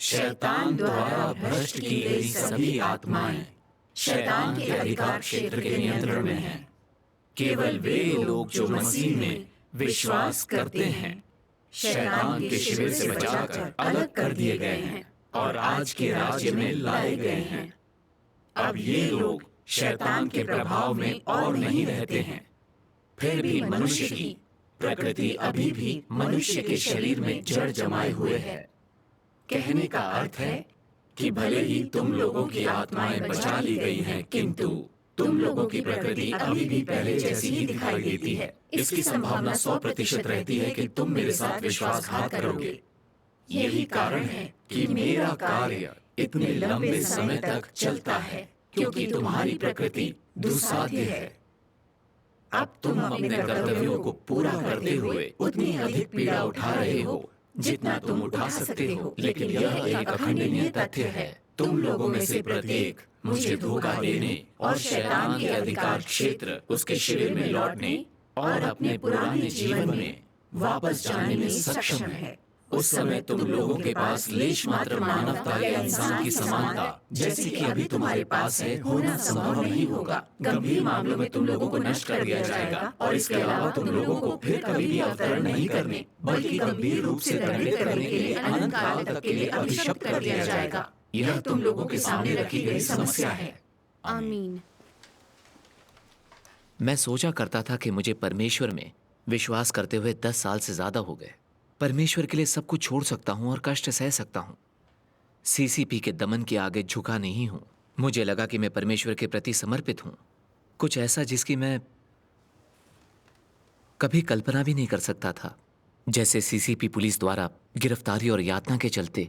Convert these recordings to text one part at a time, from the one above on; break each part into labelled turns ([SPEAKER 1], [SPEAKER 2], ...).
[SPEAKER 1] शैतान द्वारा भ्रष्ट की गई सभी आत्माएं शैतान के अधिकार क्षेत्र के नियंत्रण में हैं। केवल वे लोग जो मसीह में विश्वास करते हैं शैतान के शिविर से बचाकर अलग कर दिए गए हैं और आज के राज्य में लाए गए हैं। अब ये लोग शैतान के प्रभाव में और नहीं रहते हैं। फिर भी मनुष्य की प्रकृति अभी भी मनुष्य के शरीर में जड़ जमाए हुए है। कहने का अर्थ है कि भले ही तुम लोगों की आत्माएं बचा ली गई हैं, किंतु तुम लोगों की प्रकृति अभी भी पहले जैसी ही दिखाई देती है। इसकी संभावना 100% रहती है कि तुम मेरे साथ विश्वासघात करोगे। यही कारण है कि मेरा कार्य इतने लंबे समय तक चलता है, क्योंकि तुम्हारी प्रकृति दुस्साध्य है। अब तुम अपने कर्तव्यों को पूरा करते हुए उतनी अधिक पीड़ा उठा रहे हो जितना तुम उठा सकते हो, लेकिन यह एक अखंडनीय तथ्य है। तुम लोगों में से प्रत्येक मुझे धोखा देने और शैतान के अधिकार क्षेत्र उसके शिविर में लौटने और अपने पुराने जीवन में वापस जाने में सक्षम है। उस समय तुम लोगों के पास लेश मात्र मानवता या इंसान की समानता जैसी कि अभी तुम्हारे पास है होना संभव नहीं होगा। गंभीर मामलों में तुम लोगों को नष्ट कर दिया जाएगा और इसके अलावा तुम लोगों को फिर कभी भी अवतरण नहीं करने बल्कि गंभीर रूप से दंडित करने के लिए अनंत काल तक के लिए अभिशप्त कर दिया जाएगा। यह तुम लोगों के सामने रखी गई समस्या है।
[SPEAKER 2] आमीन।
[SPEAKER 3] मैं सोचा करता था कि मुझे परमेश्वर में विश्वास करते हुए 10 साल से ज्यादा हो गए। परमेश्वर के लिए सब कुछ छोड़ सकता हूं और कष्ट सह सकता हूं। सीसीपी के दमन के आगे झुका नहीं हूं। मुझे लगा कि मैं परमेश्वर के प्रति समर्पित हूं, कुछ ऐसा जिसकी मैं कभी कल्पना भी नहीं कर सकता था। जैसे सीसीपी पुलिस द्वारा गिरफ्तारी और यातना के चलते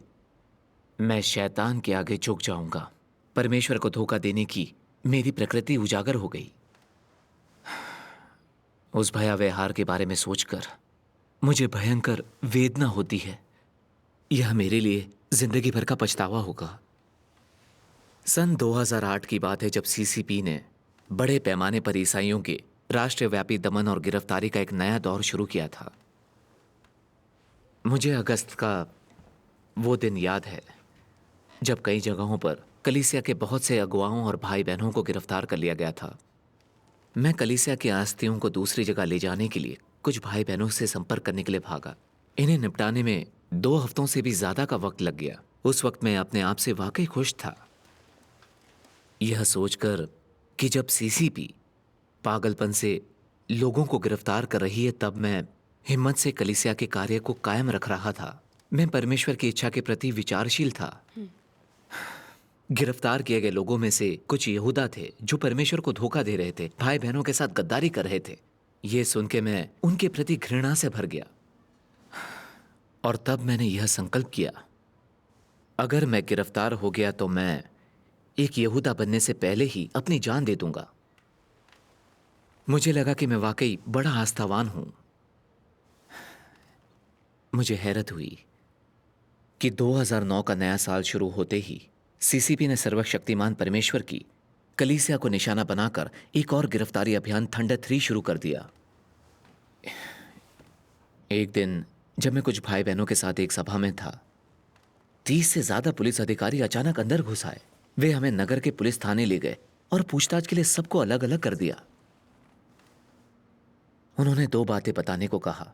[SPEAKER 3] मैं शैतान के आगे झुक जाऊंगा। परमेश्वर को धोखा देने की मेरी प्रकृति उजागर हो गई। उस भयावह हार के बारे में सोचकर मुझे भयंकर वेदना होती है। यह मेरे लिए जिंदगी भर का पछतावा होगा। सन 2008 की बात है जब सीसीपी ने बड़े पैमाने पर ईसाइयों के राष्ट्रव्यापी दमन और गिरफ्तारी का एक नया दौर शुरू किया था। मुझे अगस्त का वो दिन याद है जब कई जगहों पर कलीसिया के बहुत से अगुवाओं और भाई बहनों को गिरफ्तार कर लिया गया था। मैं कलीसिया की आस्तियों को दूसरी जगह ले जाने के लिए कुछ भाई बहनों से संपर्क करने के लिए भागा। इन्हें निपटाने में 2 हफ्तों से भी ज्यादा का वक्त लग गया। उस वक्त मैं अपने आप से वाकई खुश था, यह सोचकर कि जब सीसीपी पागलपन से लोगों को गिरफ्तार कर रही है तब मैं हिम्मत से कलीसिया के कार्य को कायम रख रहा था। मैं परमेश्वर की इच्छा के प्रति विचारशील था। गिरफ्तार किए गए लोगों में से कुछ यहूदा थे जो परमेश्वर को धोखा दे रहे थे, भाई बहनों के साथ गद्दारी कर रहे थे। ये सुन के मैं उनके प्रति घृणा से भर गया और तब मैंने यह संकल्प किया, अगर मैं गिरफ्तार हो गया तो मैं एक यहूदा बनने से पहले ही अपनी जान दे दूंगा। मुझे लगा कि मैं वाकई बड़ा आस्थावान हूं। मुझे हैरत हुई कि 2009 का नया साल शुरू होते ही सीसीपी ने सर्वशक्तिमान परमेश्वर की कलीसिया को निशाना बनाकर एक और गिरफ्तारी अभियान थंडर 3 शुरू कर दिया। एक दिन जब मैं कुछ भाई बहनों के साथ एक सभा में था, 30 से ज्यादा पुलिस अधिकारी अचानक अंदर घुस आए। वे हमें नगर के पुलिस थाने ले गए और पूछताछ के लिए सबको अलग अलग कर दिया। उन्होंने 2 बातें बताने को कहा,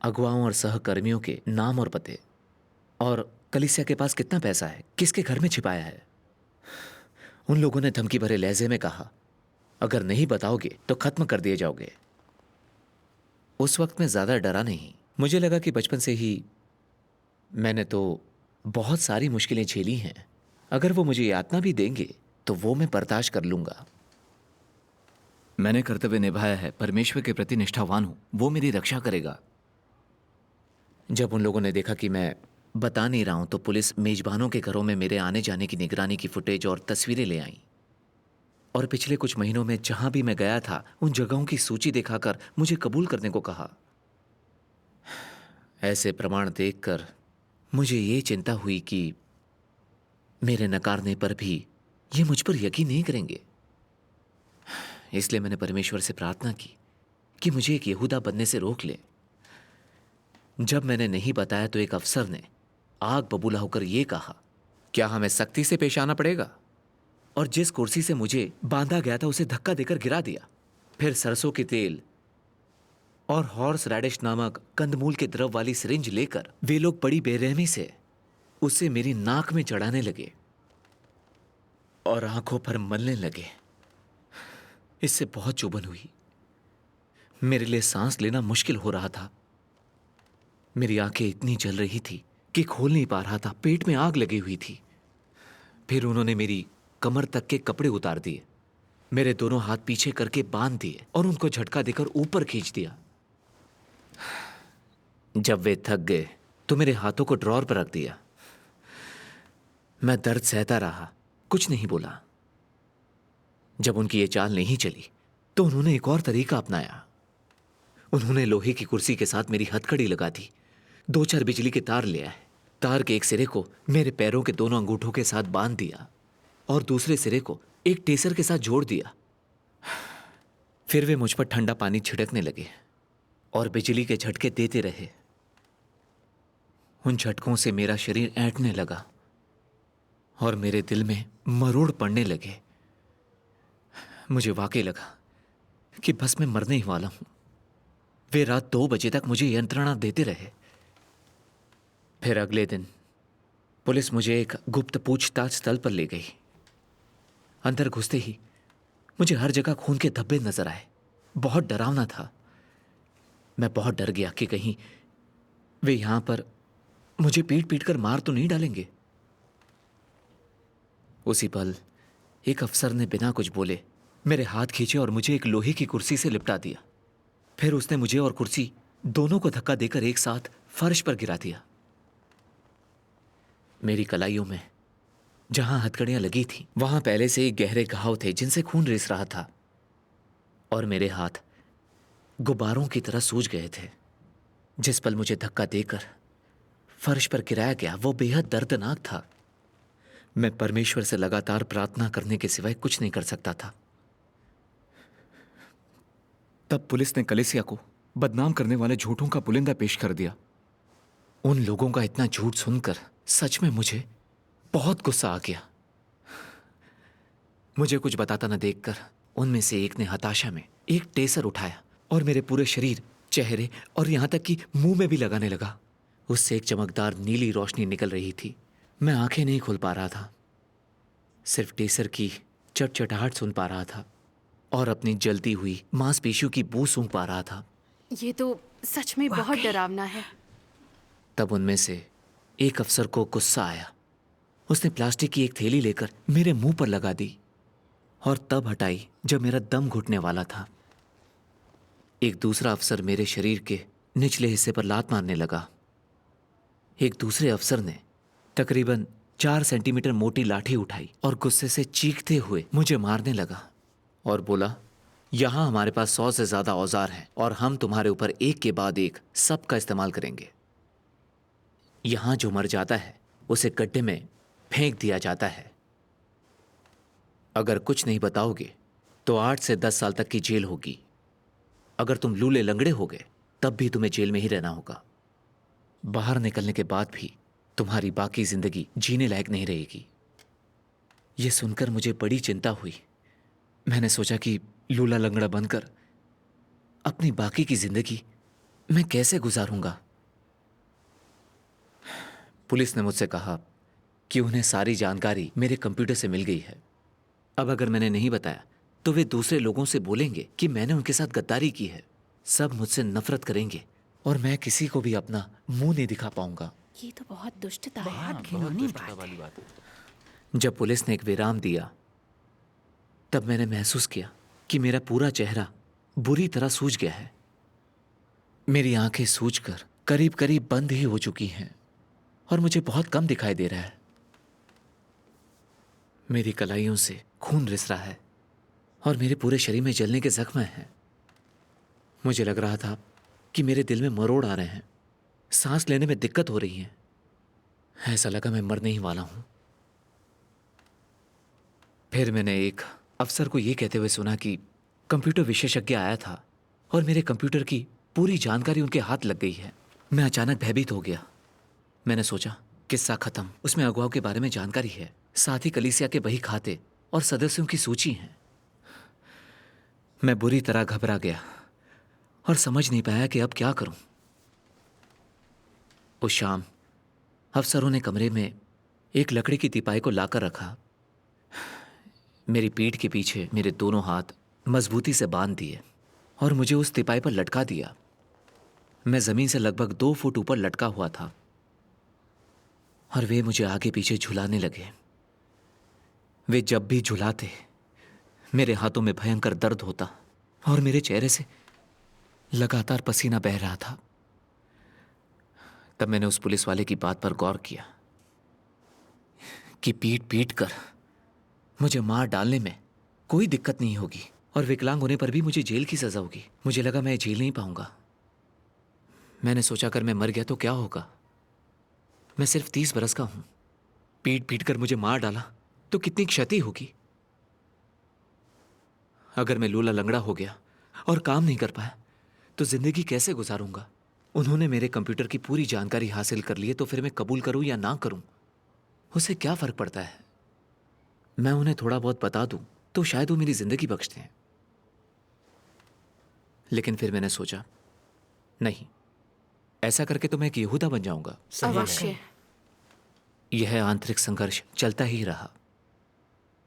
[SPEAKER 3] अगुवाओं और सहकर्मियों के नाम और पते, और कलीसिया के पास कितना पैसा है, किसके घर में छिपाया है। उन लोगों ने धमकी भरे लहजे में कहा, अगर नहीं बताओगे तो खत्म कर दिए जाओगे। उस वक्त मैं ज्यादा डरा नहीं। मुझे लगा कि बचपन से ही मैंने तो बहुत सारी मुश्किलें झेली हैं। अगर वो मुझे यातना भी देंगे तो वो मैं बर्दाश्त कर लूंगा। मैंने कर्तव्य निभाया है, परमेश्वर के प्रति निष्ठावान हूं, वो मेरी रक्षा करेगा। जब उन लोगों ने देखा कि मैं बता नहीं रहा हूं तो पुलिस मेजबानों के घरों में मेरे आने जाने की निगरानी की फुटेज और तस्वीरें ले आई और पिछले कुछ महीनों में जहां भी मैं गया था उन जगहों की सूची दिखाकर मुझे कबूल करने को कहा। ऐसे प्रमाण देखकर मुझे ये चिंता हुई कि मेरे नकारने पर भी ये मुझ पर यकीन नहीं करेंगे। इसलिए मैंने परमेश्वर से प्रार्थना की कि मुझे एक यहूदा बनने से रोक ले। जब मैंने नहीं बताया तो एक अफसर ने आग बबूला होकर यह कहा, क्या हमें सख्ती से पेश आना पड़ेगा? और जिस कुर्सी से मुझे बांधा गया था उसे धक्का देकर गिरा दिया। फिर सरसों के तेल और हॉर्स रैडिश नामक कंदमूल के द्रव वाली सिरिंज लेकर वे लोग बड़ी बेरहमी से उसे मेरी नाक में चढ़ाने लगे और आंखों पर मलने लगे। इससे बहुत चुभन हुई। मेरे लिए सांस लेना मुश्किल हो रहा था। मेरी आंखें इतनी जल रही थी कि खोल नहीं पा रहा था। पेट में आग लगी हुई थी। फिर उन्होंने मेरी कमर तक के कपड़े उतार दिए, मेरे दोनों हाथ पीछे करके बांध दिए और उनको झटका देकर ऊपर खींच दिया। जब वे थक गए तो मेरे हाथों को ड्रॉर पर रख दिया। मैं दर्द सहता रहा, कुछ नहीं बोला। जब उनकी ये चाल नहीं चली तो उन्होंने एक और तरीका अपनाया। उन्होंने लोहे की कुर्सी के साथ मेरी हथकड़ी लगा दी, 2-4 बिजली के तार ले आए। तार के एक सिरे को मेरे पैरों के दोनों अंगूठों के साथ बांध दिया और दूसरे सिरे को एक टेसर के साथ जोड़ दिया। फिर वे मुझ पर ठंडा पानी छिड़कने लगे और बिजली के झटके देते रहे। उन झटकों से मेरा शरीर ऐंठने लगा और मेरे दिल में मरोड़ पड़ने लगे। मुझे वाकई लगा कि बस मैं मरने ही वाला हूं। वे रात 2 बजे तक मुझे यंत्रणा देते रहे। फिर अगले दिन पुलिस मुझे एक गुप्त पूछताछ स्थल पर ले गई। अंदर घुसते ही मुझे हर जगह खून के धब्बे नजर आए। बहुत डरावना था। मैं बहुत डर गया कि कहीं वे यहां पर मुझे पीट पीट कर मार तो नहीं डालेंगे। उसी पल एक अफसर ने बिना कुछ बोले मेरे हाथ खींचे और मुझे एक लोहे की कुर्सी से लिपटा दिया। फिर उसने मुझे और कुर्सी दोनों को धक्का देकर एक साथ फर्श पर गिरा दिया। मेरी कलाइयों में जहां हथकड़ियां लगी थीं, वहां पहले से ही गहरे घाव थे जिनसे खून रिस रहा था और मेरे हाथ गुब्बारों की तरह सूज गए थे। जिस पल मुझे धक्का देकर फर्श पर गिराया गया वो बेहद दर्दनाक था। मैं परमेश्वर से लगातार प्रार्थना करने के सिवाय कुछ नहीं कर सकता था। तब पुलिस ने कलीसिया को बदनाम करने वाले झूठों का पुलिंदा पेश कर दिया। उन लोगों का इतना झूठ सुनकर सच में मुझे बहुत गुस्सा आ गया। मुझे कुछ बताता न देखकर उनमें से एक ने हताशा में एक टेसर उठाया और मेरे पूरे शरीर, चेहरे और यहां तक कि मुंह में भी लगाने लगा। उससे एक चमकदार नीली रोशनी निकल रही थी। मैं आंखें नहीं खोल पा रहा था, सिर्फ टेसर की चटचटाहट सुन पा रहा था और अपनी जलती हुई मांसपेशियों की बू सूंघ पा रहा था।
[SPEAKER 2] ये तो सच में बहुत डरावना है।
[SPEAKER 3] तब उनमें से एक अफसर को गुस्सा आया। उसने प्लास्टिक की एक थैली लेकर मेरे मुंह पर लगा दी और तब हटाई जब मेरा दम घुटने वाला था। एक दूसरा अफसर मेरे शरीर के निचले हिस्से पर लात मारने लगा। एक दूसरे अफसर ने तकरीबन 4 सेंटीमीटर मोटी लाठी उठाई और गुस्से से चीखते हुए मुझे मारने लगा और बोला, यहां हमारे पास 100 से ज्यादा औजार हैं और हम तुम्हारे ऊपर एक के बाद एक सबका इस्तेमाल करेंगे। यहां जो मर जाता है उसे गड्ढे में फेंक दिया जाता है। अगर कुछ नहीं बताओगे तो 8 से 10 साल तक की जेल होगी। अगर तुम लूले लंगड़े हो गए तब भी तुम्हें जेल में ही रहना होगा। बाहर निकलने के बाद भी तुम्हारी बाकी जिंदगी जीने लायक नहीं रहेगी। यह सुनकर मुझे बड़ी चिंता हुई। मैंने सोचा कि लूला लंगड़ा बनकर अपनी बाकी की जिंदगी मैं कैसे गुजारूंगा। पुलिस ने मुझसे कहा कि उन्हें सारी जानकारी मेरे कंप्यूटर से मिल गई है। अब अगर मैंने नहीं बताया तो वे दूसरे लोगों से बोलेंगे कि मैंने उनके साथ गद्दारी की है। सब मुझसे नफरत करेंगे और मैं किसी को भी अपना मुंह नहीं दिखा पाऊंगा।
[SPEAKER 2] ये तो बहुत दुष्टता है।
[SPEAKER 1] बहुत घिनौनी बात है।
[SPEAKER 3] जब पुलिस ने एक विराम दिया तब मैंने महसूस किया कि मेरा पूरा चेहरा बुरी तरह सूज गया है। मेरी आंखें सूजकर करीब करीब बंद ही हो चुकी हैं और मुझे बहुत कम दिखाई दे रहा है। मेरी कलाइयों से खून रिस रहा है और मेरे पूरे शरीर में जलने के जख्म हैं। मुझे लग रहा था कि मेरे दिल में मरोड़ आ रहे हैं, सांस लेने में दिक्कत हो रही है। ऐसा लगा मैं मरने ही वाला हूं। फिर मैंने एक अफसर को यह कहते हुए सुना कि कंप्यूटर विशेषज्ञ आया था और मेरे कंप्यूटर की पूरी जानकारी उनके हाथ लग गई है। मैं अचानक भयभीत हो गया। मैंने सोचा किस्सा खत्म। उसमें अगुवाओं के बारे में जानकारी है, साथ ही कलीसिया के बही खाते और सदस्यों की सूची है। मैं बुरी तरह घबरा गया और समझ नहीं पाया कि अब क्या करूं। उस शाम अफसरों ने कमरे में एक लकड़ी की तिपाई को लाकर रखा। मेरी पीठ के पीछे मेरे दोनों हाथ मजबूती से बांध दिए और मुझे उस तिपाई पर लटका दिया। मैं जमीन से लगभग 2 फुट ऊपर लटका हुआ था और वे मुझे आगे पीछे झुलाने लगे। वे जब भी झुलाते मेरे हाथों में भयंकर दर्द होता और मेरे चेहरे से लगातार पसीना बह रहा था। तब मैंने उस पुलिस वाले की बात पर गौर किया कि पीट पीट कर मुझे मार डालने में कोई दिक्कत नहीं होगी और विकलांग होने पर भी मुझे जेल की सजा होगी। मुझे लगा मैं झेल नहीं पाऊंगा। मैंने सोचा अगर मैं मर गया तो क्या होगा। मैं सिर्फ 30 बरस का हूं। पीट पीट कर मुझे मार डाला तो कितनी क्षति होगी। अगर मैं लूला लंगड़ा हो गया और काम नहीं कर पाया तो जिंदगी कैसे गुजारूंगा। उन्होंने मेरे कंप्यूटर की पूरी जानकारी हासिल कर ली है, तो फिर मैं कबूल करूं या ना करूं, उससे क्या फर्क पड़ता है। मैं उन्हें थोड़ा बहुत बता दूं तो शायद वो मेरी जिंदगी बख्श दें। लेकिन फिर मैंने सोचा नहीं, ऐसा करके तो मैं एक यहूदा बन जाऊंगा।
[SPEAKER 2] अवश्य।
[SPEAKER 3] यह आंतरिक संघर्ष चलता ही रहा।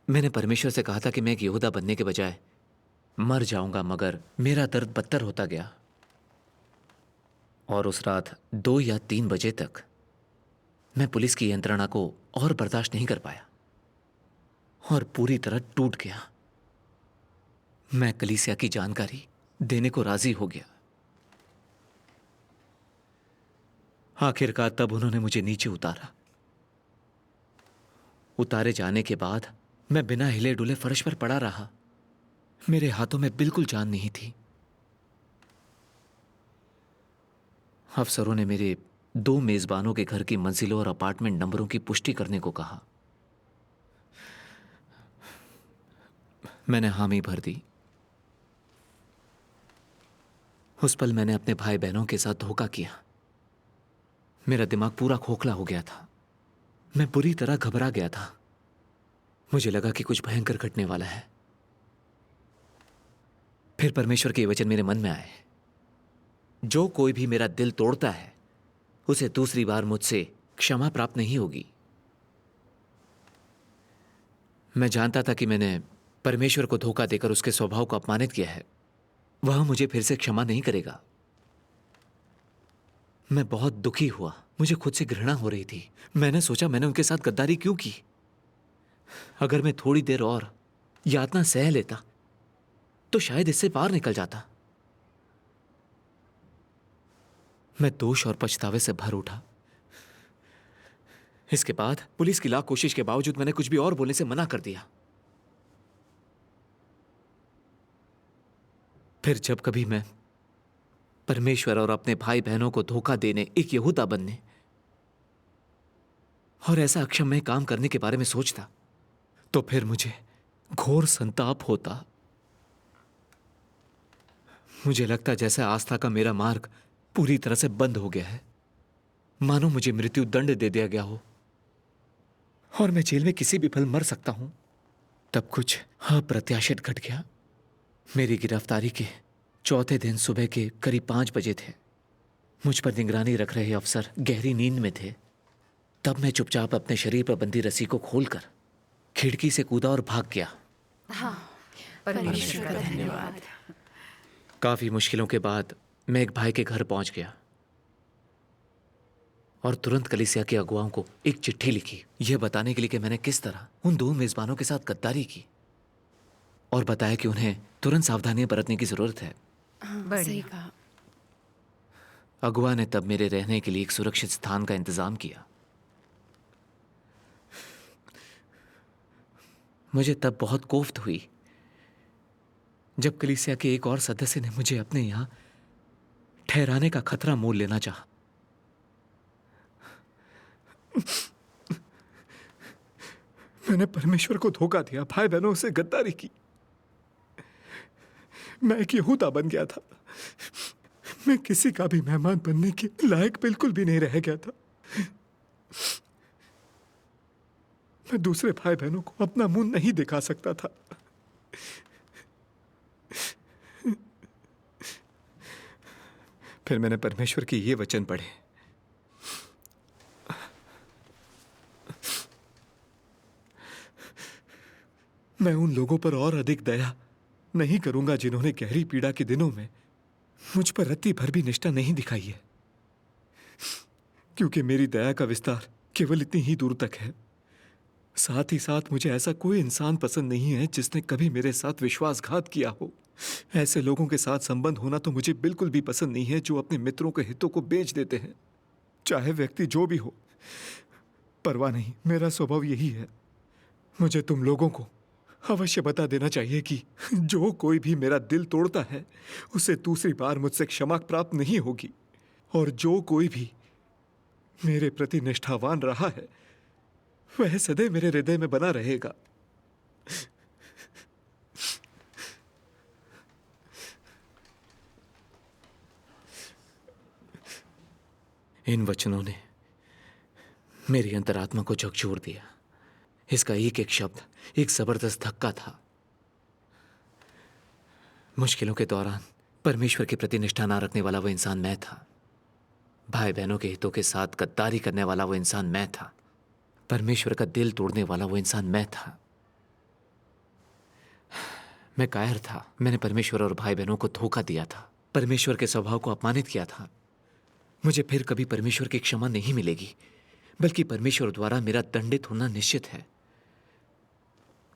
[SPEAKER 3] मैंने परमेश्वर से कहा था कि मैं एक यहूदा बनने के बजाय मर जाऊंगा, मगर मेरा दर्द बदतर होता गया और उस रात 2 या 3 बजे तक मैं पुलिस की यंत्रणा को और बर्दाश्त नहीं कर पाया और पूरी तरह टूट गया। मैं कलीसिया की जानकारी देने को राजी हो गया। आखिरकार तब उन्होंने मुझे नीचे उतारा। उतारे जाने के बाद मैं बिना हिले डुले फर्श पर पड़ा रहा। मेरे हाथों में बिल्कुल जान नहीं थी। अफसरों ने मेरे 2 मेजबानों के घर की मंजिलों और अपार्टमेंट नंबरों की पुष्टि करने को कहा। मैंने हामी भर दी। उस पल मैंने अपने भाई बहनों के साथ धोखा किया। मेरा दिमाग पूरा खोखला हो गया था। मैं बुरी तरह घबरा गया था। मुझे लगा कि कुछ भयंकर घटने वाला है। फिर परमेश्वर के वचन मेरे मन में आए, जो कोई भी मेरा दिल तोड़ता है उसे दूसरी बार मुझसे क्षमा प्राप्त नहीं होगी। मैं जानता था कि मैंने परमेश्वर को धोखा देकर उसके स्वभाव को अपमानित किया है। वह मुझे फिर से क्षमा नहीं करेगा। मैं बहुत दुखी हुआ। मुझे खुद से घृणा हो रही थी। मैंने सोचा मैंने उनके साथ गद्दारी क्यों की। अगर मैं थोड़ी देर और यातना सह लेता तो शायद इससे पार निकल जाता। मैं दोष और पछतावे से भर उठा। इसके बाद पुलिस की लाख कोशिश के बावजूद मैंने कुछ भी और बोलने से मना कर दिया। फिर जब कभी मैं परमेश्वर और अपने भाई बहनों को धोखा देने, एक यहूदा बनने और ऐसा अक्षम्य काम करने के बारे में सोचता तो फिर मुझे घोर संताप होता। मुझे लगता जैसे आस्था का मेरा मार्ग पूरी तरह से बंद हो गया है, मानो मुझे मृत्यु दंड दे दिया गया हो और मैं जेल में किसी भी पल मर सकता हूं। तब कुछ अप्रत्याशित घट गया। मेरी गिरफ्तारी के चौथे दिन सुबह के करीब 5 बजे थे। मुझ पर निगरानी रख रहे अफसर गहरी नींद में थे। तब मैं चुपचाप अपने शरीर पर बंधी रस्सी को खोलकर खिड़की से कूदा और भाग गया।
[SPEAKER 2] परमेश्वर का धन्यवाद।
[SPEAKER 3] काफी मुश्किलों के बाद मैं एक भाई के घर पहुंच गया और तुरंत कलीसिया के अगुवाओं को एक चिट्ठी लिखी, यह बताने के लिए कि मैंने किस तरह उन 2 मेजबानों के साथ गद्दारी की और बताया कि उन्हें तुरंत सावधानियां बरतने की जरूरत है।
[SPEAKER 2] सही कहा।
[SPEAKER 3] अगुआ ने तब मेरे रहने के लिए एक सुरक्षित स्थान का इंतजाम किया। मुझे तब बहुत कोफ्त हुई जब कलीसिया के एक और सदस्य ने मुझे अपने यहां ठहराने का खतरा मोल लेना चाहा। मैंने परमेश्वर को धोखा दिया, भाई बहनों से गद्दारी की। मैं एक यहूदा बन गया था। मैं किसी का भी मेहमान बनने के लायक बिल्कुल भी नहीं रह गया था।
[SPEAKER 4] मैं दूसरे भाई बहनों को अपना मुंह नहीं दिखा सकता था। फिर मैंने परमेश्वर के ये वचन पढ़े, मैं उन लोगों पर और अधिक दया नहीं करूंगा जिन्होंने गहरी पीड़ा के दिनों में मुझ पर रत्ती भर भी निष्ठा नहीं दिखाई है, क्योंकि मेरी दया का विस्तार केवल इतनी ही दूर तक है। साथ ही साथ मुझे ऐसा कोई इंसान पसंद नहीं है जिसने कभी मेरे साथ विश्वासघात किया हो। ऐसे लोगों के साथ संबंध होना तो मुझे बिल्कुल भी पसंद नहीं है जो अपने मित्रों के हितों को बेच देते हैं, चाहे व्यक्ति जो भी हो। परवाह नहीं, मेरा स्वभाव यही है। मुझे तुम लोगों को अवश्य बता देना चाहिए कि जो कोई भी मेरा दिल तोड़ता है उसे दूसरी बार मुझसे क्षमा प्राप्त नहीं होगी, और जो कोई भी मेरे प्रति निष्ठावान रहा है वह सदैव मेरे हृदय में बना रहेगा।
[SPEAKER 3] इन वचनों ने मेरी अंतरात्मा को झकझोर दिया। इसका एक एक शब्द एक जबरदस्त धक्का था। मुश्किलों के दौरान परमेश्वर के प्रति निष्ठा ना रखने वाला वो इंसान मैं था। भाई बहनों के हितों के साथ गद्दारी करने वाला वो इंसान मैं था। परमेश्वर का दिल तोड़ने वाला वो इंसान मैं था। मैं कायर था। मैंने परमेश्वर और भाई बहनों को धोखा दिया था, परमेश्वर के स्वभाव को अपमानित किया था। मुझे फिर कभी परमेश्वर की क्षमा नहीं मिलेगी, बल्कि परमेश्वर द्वारा मेरा दंडित होना निश्चित है।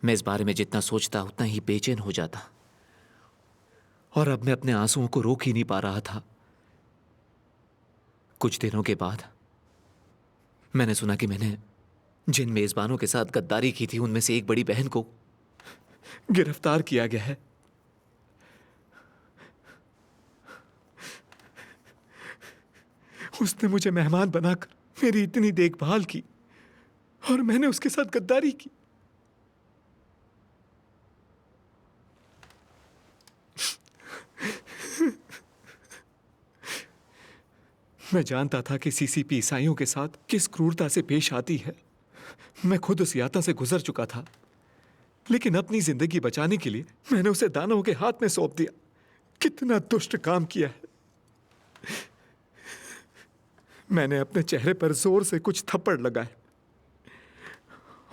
[SPEAKER 3] मैं इस बारे में जितना सोचता उतना ही बेचैन हो जाता, और अब मैं अपने आंसुओं को रोक ही नहीं पा रहा था। कुछ दिनों के बाद मैंने सुना कि मैंने जिन मेजबानों के साथ गद्दारी की थी उनमें से एक बड़ी बहन को
[SPEAKER 4] गिरफ्तार किया गया है। उसने मुझे मेहमान बनाकर मेरी इतनी देखभाल की और मैंने उसके साथ गद्दारी की। मैं जानता था कि सीसीपी ईसाइयों के साथ किस क्रूरता से पेश आती है। मैं खुद उस यातना से गुजर चुका था, लेकिन अपनी जिंदगी बचाने के लिए मैंने उसे दानवों के हाथ में सौंप दिया। कितना दुष्ट काम किया है। मैंने अपने चेहरे पर जोर से कुछ थप्पड़ लगाए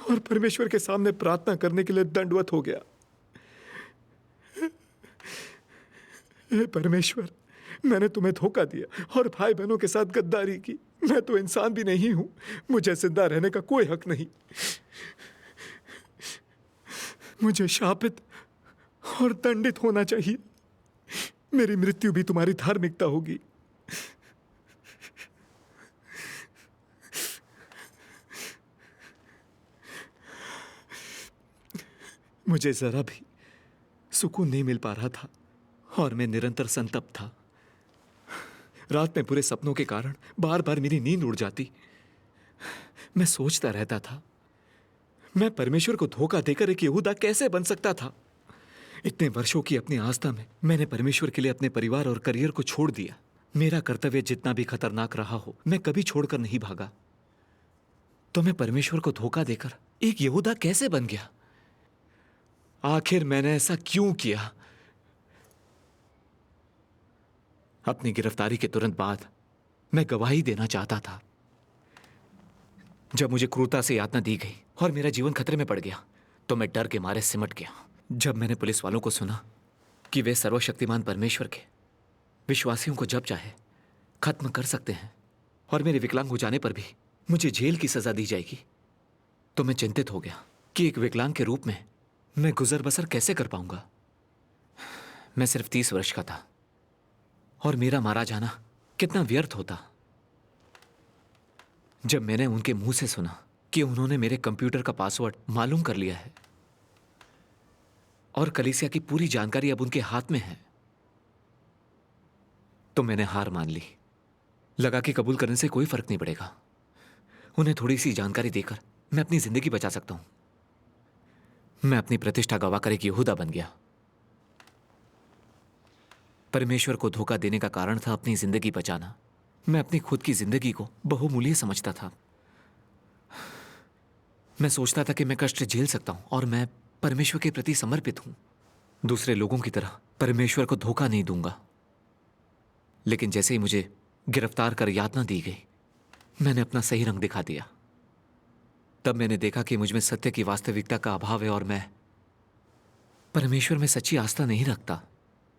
[SPEAKER 4] और परमेश्वर के सामने प्रार्थना करने के लिए दंडवत हो गया। हे परमेश्वर, मैंने तुम्हें धोखा दिया और भाई बहनों के साथ गद्दारी की। मैं तो इंसान भी नहीं हूं, मुझे जिंदा रहने का कोई हक नहीं। मुझे शापित और दंडित होना चाहिए। मेरी मृत्यु भी तुम्हारी धार्मिकता होगी। मुझे जरा भी सुकून नहीं मिल पा रहा था और मैं निरंतर संतप्त था। रात में बुरे सपनों के कारण बार बार मेरी नींद उड़ जाती। मैं सोचता रहता था, मैं परमेश्वर को धोखा देकर एक यहूदा कैसे बन सकता था। इतने वर्षों की अपनी आस्था में मैंने परमेश्वर के लिए अपने परिवार और करियर को छोड़ दिया। मेरा कर्तव्य जितना भी खतरनाक रहा हो, मैं कभी छोड़कर नहीं भागा। तो मैं परमेश्वर को धोखा देकर एक यहूदा कैसे बन गया? आखिर मैंने ऐसा क्यों किया? अपनी गिरफ्तारी के तुरंत बाद मैं गवाही देना चाहता था। जब मुझे क्रूरता से यातना दी गई और मेरा जीवन खतरे में पड़ गया, तो मैं डर के मारे सिमट गया। जब मैंने पुलिस वालों को सुना कि वे सर्वशक्तिमान परमेश्वर के विश्वासियों को जब चाहे खत्म कर सकते हैं और मेरे विकलांग हो जाने पर भी मुझे जेल की सजा दी जाएगी, तो मैं चिंतित हो गया कि एक विकलांग के रूप में मैं गुजर बसर कैसे कर पाऊंगा। मैं सिर्फ 30 वर्ष का था और मेरा मारा जाना कितना व्यर्थ होता। जब मैंने उनके मुंह से सुना कि उन्होंने मेरे कंप्यूटर का पासवर्ड मालूम कर लिया है और कलीसिया की पूरी जानकारी अब उनके हाथ में है, तो मैंने हार मान ली। लगा कि कबूल करने से कोई फर्क नहीं पड़ेगा। उन्हें थोड़ी सी जानकारी देकर मैं अपनी जिंदगी बचा सकता हूं। मैं अपनी प्रतिष्ठा गवाकर एक यहूदा बन गया। परमेश्वर को धोखा देने का कारण था अपनी जिंदगी बचाना। मैं अपनी खुद की जिंदगी को बहुमूल्य समझता था।
[SPEAKER 3] मैं सोचता था कि मैं कष्ट झेल सकता हूं और मैं परमेश्वर के प्रति समर्पित हूं। दूसरे लोगों की तरह परमेश्वर को धोखा नहीं दूंगा। लेकिन जैसे ही मुझे गिरफ्तार कर यातना दी गई, मैंने अपना सही रंग दिखा दिया। तब मैंने देखा कि मुझ में सत्य की वास्तविकता का अभाव है और मैं परमेश्वर में सच्ची आस्था नहीं रखता।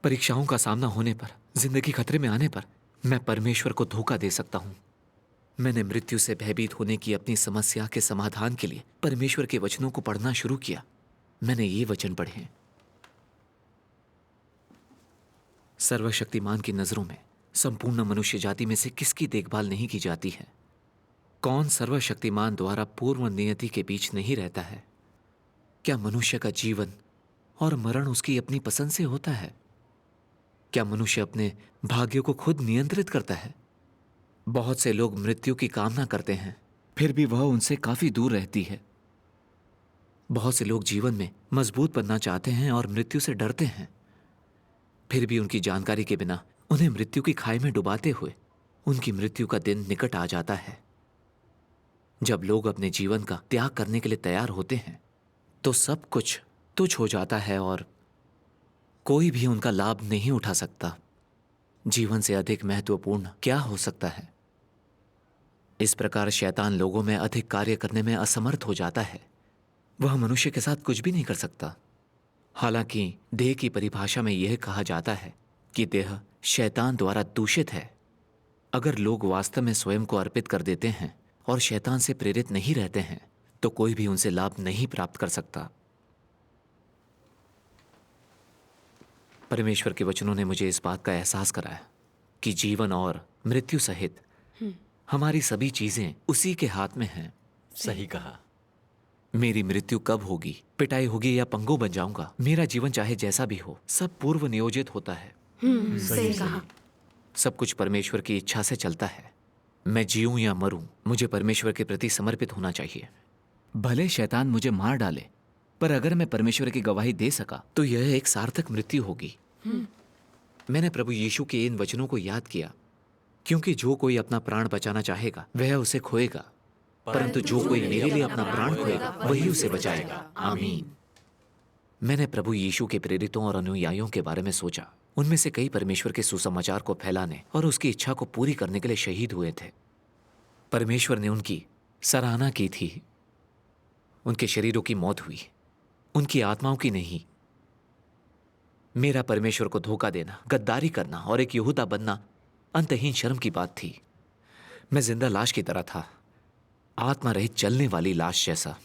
[SPEAKER 3] परीक्षाओं का सामना होने पर, जिंदगी खतरे में आने पर मैं परमेश्वर को धोखा दे सकता हूं। मैंने मृत्यु से भयभीत होने की अपनी समस्या के समाधान के लिए परमेश्वर के वचनों को पढ़ना शुरू किया। मैंने ये वचन पढ़े, सर्वशक्तिमान की नजरों में संपूर्ण मनुष्य जाति में से किसकी देखभाल नहीं की जाती है? कौन सर्वशक्तिमान द्वारा पूर्व नियति के बीच नहीं रहता है? क्या मनुष्य का जीवन और मरण उसकी अपनी पसंद से होता है? क्या मनुष्य अपने भाग्य को खुद नियंत्रित करता है? बहुत से लोग मृत्यु की कामना करते हैं, फिर भी वह उनसे काफी दूर रहती है। बहुत से लोग जीवन में मजबूत बनना चाहते हैं और मृत्यु से डरते हैं, फिर भी उनकी जानकारी के बिना उन्हें मृत्यु की खाई में डुबाते हुए उनकी मृत्यु का दिन निकट आ जाता है। जब लोग अपने जीवन का त्याग करने के लिए तैयार होते हैं तो सब कुछ तुच्छ हो जाता है और कोई भी उनका लाभ नहीं उठा सकता। जीवन से अधिक महत्वपूर्ण क्या हो सकता है? इस प्रकार शैतान लोगों में अधिक कार्य करने में असमर्थ हो जाता है। वह मनुष्य के साथ कुछ भी नहीं कर सकता। हालांकि देह की परिभाषा में यह कहा जाता है कि देह शैतान द्वारा दूषित है। अगर लोग वास्तव में स्वयं को अर्पित कर देते हैं और शैतान से प्रेरित नहीं रहते हैं तो कोई भी उनसे लाभ नहीं प्राप्त कर सकता। परमेश्वर के वचनों ने मुझे इस बात का एहसास कराया कि जीवन और मृत्यु सहित हमारी सभी चीजें उसी के हाथ में हैं।
[SPEAKER 1] सही कहा।
[SPEAKER 3] मेरी मृत्यु कब होगी, पिटाई होगी या पंगु बन जाऊंगा, मेरा जीवन चाहे जैसा भी हो, सब पूर्व नियोजित होता है।
[SPEAKER 2] सही कहा।
[SPEAKER 3] सब कुछ परमेश्वर की इच्छा से चलता है। मैं जीऊं या मरूं, मुझे परमेश्वर के प्रति समर्पित होना चाहिए। भले शैतान मुझे मार डाले, पर अगर मैं परमेश्वर की गवाही दे सका तो यह एक सार्थक मृत्यु होगी। मैंने प्रभु यीशु के इन वचनों को याद किया, क्योंकि जो कोई अपना प्राण बचाना चाहेगा वह उसे खोएगा, परंतु जो कोई मेरे लिए अपना प्राण खोएगा वही उसे बचाएगा। आमीन। मैंने प्रभु यीशु के प्रेरितों और अनुयायियों के बारे में सोचा। उनमें से कई परमेश्वर के सुसमाचार को फैलाने और उसकी इच्छा को पूरी करने के लिए शहीद हुए थे। परमेश्वर ने उनकी सराहना की थी। उनके शरीरों की मौत हुई, उनकी आत्माओं की नहीं। मेरा परमेश्वर को धोखा देना, गद्दारी करना और एक यहूदा बनना अंतहीन शर्म की बात थी। मैं जिंदा लाश की तरह था, आत्मा रहित चलने वाली लाश जैसा।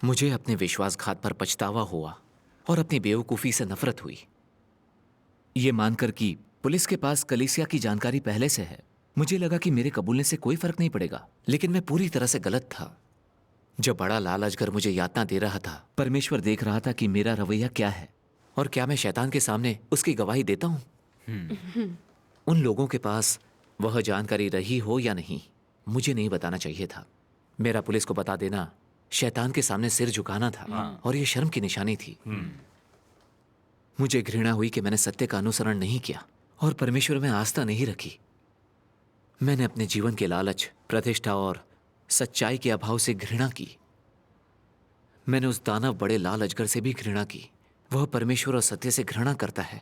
[SPEAKER 3] मुझे अपने विश्वासघात पर पछतावा हुआ और अपनी बेवकूफ़ी से नफरत हुई। ये मानकर कि पुलिस के पास कलीसिया की जानकारी पहले से है, मुझे लगा कि मेरे कबूलने से कोई फर्क नहीं पड़ेगा, लेकिन मैं पूरी तरह से गलत था। जब बड़ा लाल अजगर मुझे यातना दे रहा था, परमेश्वर देख रहा था कि मेरा रवैया क्या है और क्या मैं शैतान के सामने उसकी गवाही देता हूं। उन लोगों के पास वह जानकारी रही हो या नहीं, मुझे नहीं बताना चाहिए था। मेरा पुलिस को बता देना शैतान के सामने सिर झुकाना था और यह शर्म की निशानी थी। मुझे घृणा हुई कि मैंने सत्य का अनुसरण नहीं किया और परमेश्वर में आस्था नहीं रखी। मैंने अपने जीवन के लालच, प्रतिष्ठा और सच्चाई के अभाव से घृणा की। मैंने उस दानव बड़े लाल अजगर से भी घृणा की। वह परमेश्वर और सत्य से घृणा करता है,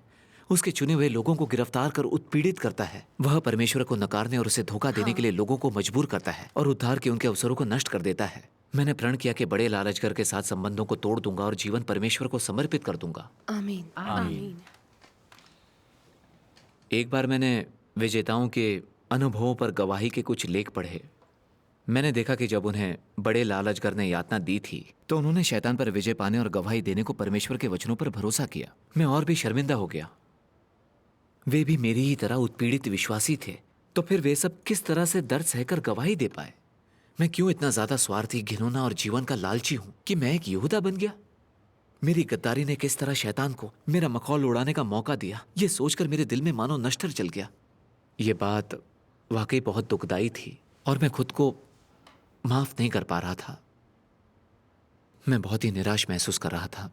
[SPEAKER 3] उसके चुने हुए लोगों को गिरफ्तार कर उत्पीड़ित करता है। वह परमेश्वर को नकारने और उसे धोखा देने के लिए लोगों को मजबूर करता है और उद्धार के उनके अवसरों को नष्ट कर देता है। मैंने प्रण किया कि बड़े लाल अजगर के साथ संबंधों को तोड़ दूंगा और जीवन परमेश्वर को समर्पित कर दूंगा।
[SPEAKER 2] आमीन। आमीन।
[SPEAKER 3] एक बार मैंने विजेताओं के अनुभवों पर गवाही के कुछ लेख पढ़े। मैंने देखा कि जब उन्हें बड़े लाल अजगर ने यातना दी थी तो उन्होंने शैतान पर विजय पाने और गवाही देने को परमेश्वर के वचनों पर भरोसा किया। मैं और भी शर्मिंदा हो गया। वे भी मेरी ही तरह उत्पीड़ित विश्वासी थे, तो फिर वे सब किस तरह से दर्द सहकर गवाही दे पाए? मैं क्यों इतना ज्यादा स्वार्थी, घिनौना और जीवन का लालची हूं कि मैं एक यहूदा बन गया? मेरी गद्दारी ने किस तरह शैतान को मेरा मखौल उड़ाने का मौका दिया, ये सोचकर मेरे दिल में मानो नश्तर चल गया। ये बात वाकई बहुत दुखदाई थी और मैं खुद को माफ नहीं कर पा रहा था। मैं बहुत ही निराश महसूस कर रहा था।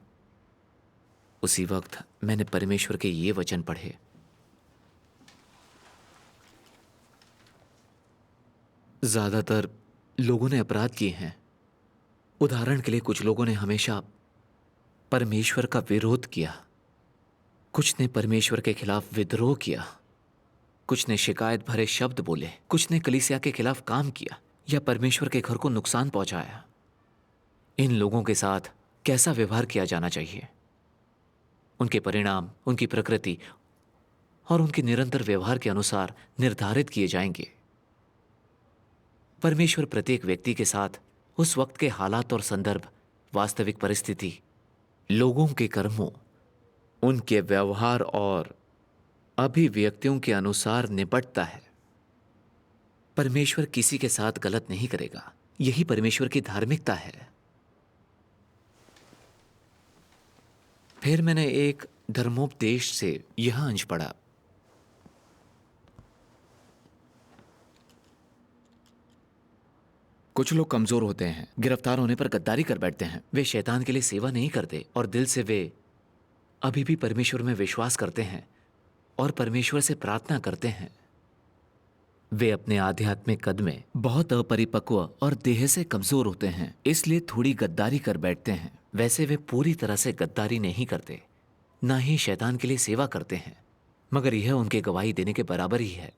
[SPEAKER 3] उसी वक्त मैंने परमेश्वर के ये वचन पढ़े, ज्यादातर लोगों ने अपराध किए हैं, उदाहरण के लिए कुछ लोगों ने हमेशा परमेश्वर का विरोध किया, कुछ ने परमेश्वर के खिलाफ विद्रोह किया, कुछ ने शिकायत भरे शब्द बोले, कुछ ने कलीसिया के खिलाफ काम किया या परमेश्वर के घर को नुकसान पहुंचाया। इन लोगों के साथ कैसा व्यवहार किया जाना चाहिए, उनके परिणाम, उनकी प्रकृति और उनके निरंतर व्यवहार के अनुसार निर्धारित किए जाएंगे। परमेश्वर प्रत्येक व्यक्ति के साथ उस वक्त के हालात और संदर्भ, वास्तविक परिस्थिति, लोगों के कर्मों, उनके व्यवहार और अभिव्यक्तियों के अनुसार निपटता है। परमेश्वर किसी के साथ गलत नहीं करेगा। यही परमेश्वर की धार्मिकता है। फिर मैंने एक धर्मोपदेश से यह अंश पढ़ा। कुछ लोग कमजोर होते हैं, गिरफ्तार होने पर गद्दारी कर बैठते हैं। वे शैतान के लिए सेवा नहीं करते और दिल से वे अभी भी परमेश्वर में विश्वास करते हैं और परमेश्वर से प्रार्थना करते हैं। वे अपने आध्यात्मिक कद में बहुत अपरिपक्व और देह से कमजोर होते हैं, इसलिए थोड़ी गद्दारी कर बैठते हैं। वैसे वे पूरी तरह से गद्दारी नहीं करते, ना ही शैतान के लिए सेवा करते हैं, मगर यह उनके गवाही देने के बराबर ही है।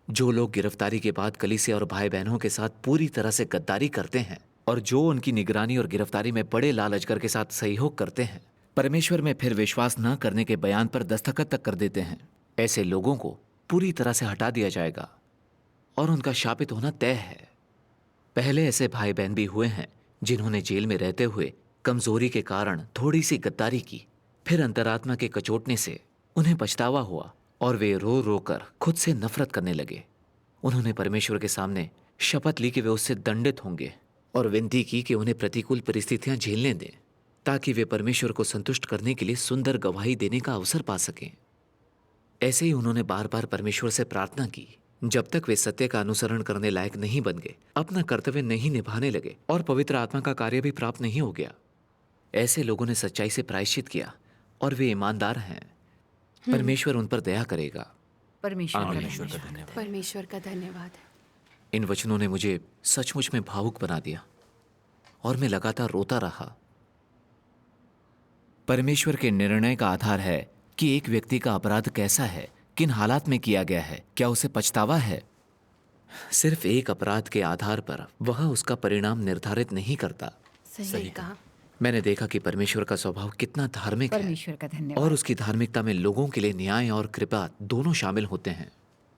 [SPEAKER 3] जो लोग गिरफ्तारी के बाद कलीसिया और भाई बहनों के साथ पूरी तरह से गद्दारी करते हैं और जो उनकी निगरानी और गिरफ्तारी में बड़े लाल अजगर के साथ सहयोग करते हैं, परमेश्वर में फिर विश्वास न करने के बयान पर दस्तखत तक कर देते हैं, ऐसे लोगों को पूरी तरह से हटा दिया जाएगा और उनका शापित होना तय है। पहले ऐसे भाई बहन भी हुए हैं जिन्होंने जेल में रहते हुए कमजोरी के कारण थोड़ी सी गद्दारी की, फिर अंतरात्मा के कचोटने से उन्हें पछतावा हुआ और वे रो रो कर खुद से नफरत करने लगे। उन्होंने परमेश्वर के सामने शपथ ली कि वे उससे दंडित होंगे और विनती की कि उन्हें प्रतिकूल परिस्थितियां झेलने दें ताकि वे परमेश्वर को संतुष्ट करने के लिए सुंदर गवाही देने का अवसर पा सकें। ऐसे ही उन्होंने बार बार परमेश्वर से प्रार्थना की। जब तक वे सत्य का अनुसरण करने लायक नहीं बन गए, अपना कर्तव्य नहीं निभाने लगे और पवित्र आत्मा का कार्य भी प्राप्त नहीं हो गया, ऐसे लोगों ने सच्चाई से प्रायश्चित किया और वे ईमानदार हैं। परमेश्वर उन पर दया करेगा।
[SPEAKER 2] परमेश्वर का धन्यवाद।
[SPEAKER 3] इन वचनों ने मुझे सचमुच में भावुक बना दिया और मैं लगातार रोता रहा। परमेश्वर के निर्णय का आधार है कि एक व्यक्ति का अपराध कैसा है, किन हालात में किया गया है, क्या उसे पछतावा है। सिर्फ एक अपराध के आधार पर वह उसका परिणाम निर्धारित नहीं करता।
[SPEAKER 2] सही कहा।
[SPEAKER 3] मैंने देखा कि परमेश्वर का स्वभाव कितना धार्मिक है।
[SPEAKER 5] परमेश्वर का धन्यवाद।
[SPEAKER 3] और उसकी धार्मिकता में लोगों के लिए न्याय और कृपा दोनों शामिल होते हैं।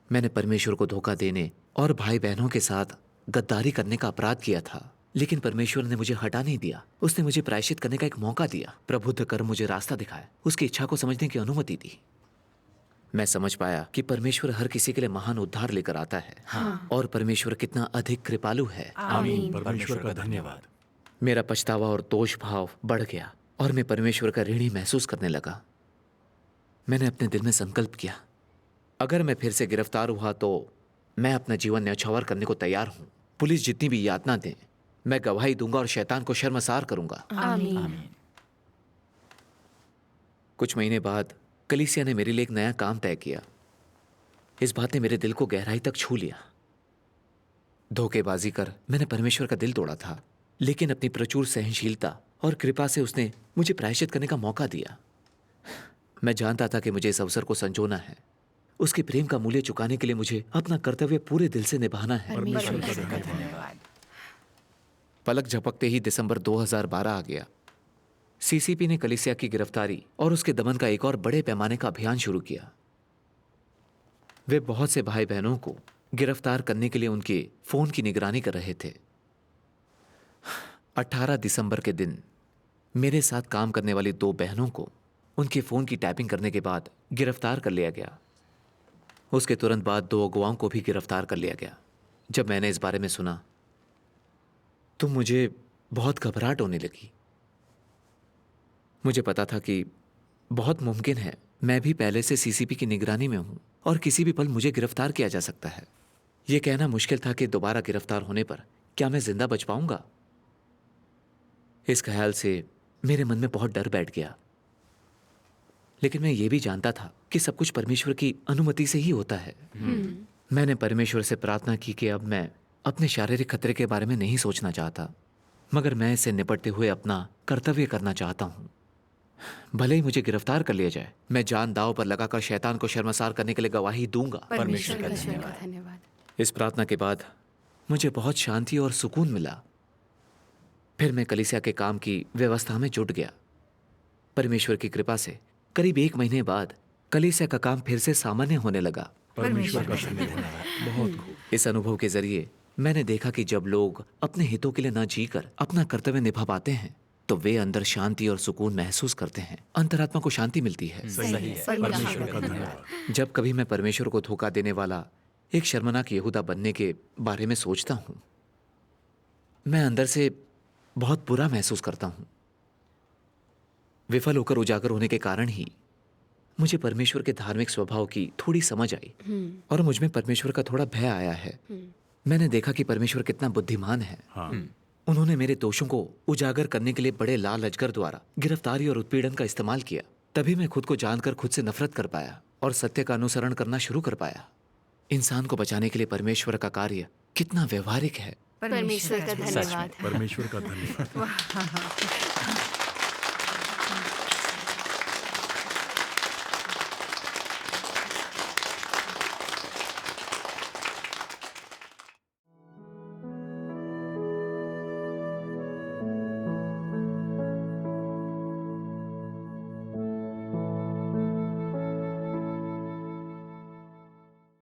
[SPEAKER 3] मैंने परमेश्वर को धोखा देने और भाई बहनों के साथ गद्दारी करने का अपराध किया था, लेकिन परमेश्वर ने मुझे हटा नहीं दिया। उसने मुझे प्रायश्चित करने का एक मौका दिया, प्रबुद्ध कर मुझे रास्ता दिखाया, उसकी इच्छा को समझने की अनुमति दी। मैं समझ पाया कि परमेश्वर हर किसी के लिए महान उद्धार लेकर आता है। और परमेश्वर कितना अधिक कृपालु है।
[SPEAKER 2] आमीन।
[SPEAKER 1] परमेश्वर का धन्यवाद।
[SPEAKER 3] मेरा पछतावा और दोष भाव बढ़ गया और मैं परमेश्वर का ऋणी महसूस करने लगा। मैंने अपने दिल में संकल्प किया, अगर मैं फिर से गिरफ्तार हुआ तो मैं अपना जीवन न्यौछावर करने को तैयार हूं। पुलिस जितनी भी यातना दे, मैं गवाही दूंगा और शैतान को शर्मसार करूंगा।
[SPEAKER 2] आमीन।
[SPEAKER 3] कुछ महीने बाद कलीसिया ने मेरे लिए एक नया काम तय किया। इस बात ने मेरे दिल को गहराई तक छू लिया। धोखेबाजी कर मैंने परमेश्वर का दिल तोड़ा था, लेकिन अपनी प्रचुर सहनशीलता और कृपा से उसने मुझे प्रायश्चित करने का मौका दिया। मैं जानता था कि मुझे इस अवसर को संजोना है। उसके प्रेम का मूल्य चुकाने के लिए मुझे अपना कर्तव्य पूरे दिल से निभाना है।
[SPEAKER 2] परमेश्वर का
[SPEAKER 5] का
[SPEAKER 2] धन्यवाद।
[SPEAKER 5] धन्यवाद।
[SPEAKER 3] पलक झपकते ही दिसंबर 2012 आ गया। सीसीपी ने कलीसिया की गिरफ्तारी और उसके दमन का एक और बड़े पैमाने का अभियान शुरू किया। वे बहुत से भाई बहनों को गिरफ्तार करने के लिए उनके फोन की निगरानी कर रहे थे। 18 दिसंबर के दिन मेरे साथ काम करने वाली 2 बहनों को उनके फोन की टैपिंग करने के बाद गिरफ्तार कर लिया गया। उसके तुरंत बाद 2 अगुवाओं को भी गिरफ्तार कर लिया गया। जब मैंने इस बारे में सुना तो मुझे बहुत घबराहट होने लगी। मुझे पता था कि बहुत मुमकिन है मैं भी पहले से सीसीपी की निगरानी में हूं और किसी भी पल मुझे गिरफ्तार किया जा सकता है। यह कहना मुश्किल था कि दोबारा गिरफ्तार होने पर क्या मैं जिंदा बच पाऊंगा। इस ख्याल से मेरे मन में बहुत डर बैठ गया, लेकिन मैं ये भी जानता था कि सब कुछ परमेश्वर की अनुमति से ही होता है। मैंने परमेश्वर से प्रार्थना की कि अब मैं अपने शारीरिक खतरे के बारे में नहीं सोचना चाहता। मगर मैं इससे निपटते हुए अपना कर्तव्य करना चाहता हूँ। भले ही मुझे गिरफ्तार कर लिया जाए, मैं जान दांव पर लगाकर शैतान को शर्मसार करने के लिए गवाही दूंगा।
[SPEAKER 2] परमेश्वर का धन्यवाद।
[SPEAKER 3] इस प्रार्थना के बाद मुझे बहुत शांति और सुकून मिला। फिर मैं कलीसिया के काम की व्यवस्था में जुट गया। परमेश्वर की कृपा से करीब 1 महीने बाद कलीसिया का काम फिर से सामान्य होने लगा।
[SPEAKER 2] परमेश्वर का
[SPEAKER 4] बहुत खूब।
[SPEAKER 3] इस अनुभव के जरिए मैंने देखा कि जब लोग अपने हितों के लिए न जीकर अपना कर्तव्य निभा पाते हैं तो वे अंदर शांति और सुकून महसूस करते हैं, अंतरात्मा को शांति मिलती है।
[SPEAKER 2] सही है।
[SPEAKER 5] परमेश्वर का धन्यवाद।
[SPEAKER 3] जब कभी मैं परमेश्वर को धोखा देने वाला एक शर्मनाक यहूदा बनने के बारे में सोचता हूं, मैं अंदर से बहुत बुरा महसूस करता हूं। विफल होकर उजागर होने के कारण ही मुझे परमेश्वर के धार्मिक स्वभाव की थोड़ी समझ आई और मुझमें परमेश्वर का थोड़ा भय आया है। मैंने देखा कि परमेश्वर कितना बुद्धिमान है।
[SPEAKER 5] हाँ।
[SPEAKER 3] उन्होंने मेरे दोषों को उजागर करने के लिए बड़े लाल अजगर द्वारा गिरफ्तारी और उत्पीड़न का इस्तेमाल किया। तभी मैं खुद को जानकर खुद से नफरत कर पाया और सत्य का अनुसरण करना शुरू कर पाया। इंसान को बचाने के लिए परमेश्वर का कार्य कितना व्यवहारिक है।
[SPEAKER 2] परमेश्वर का धन्यवाद।
[SPEAKER 5] परमेश्वर का धन्यवाद।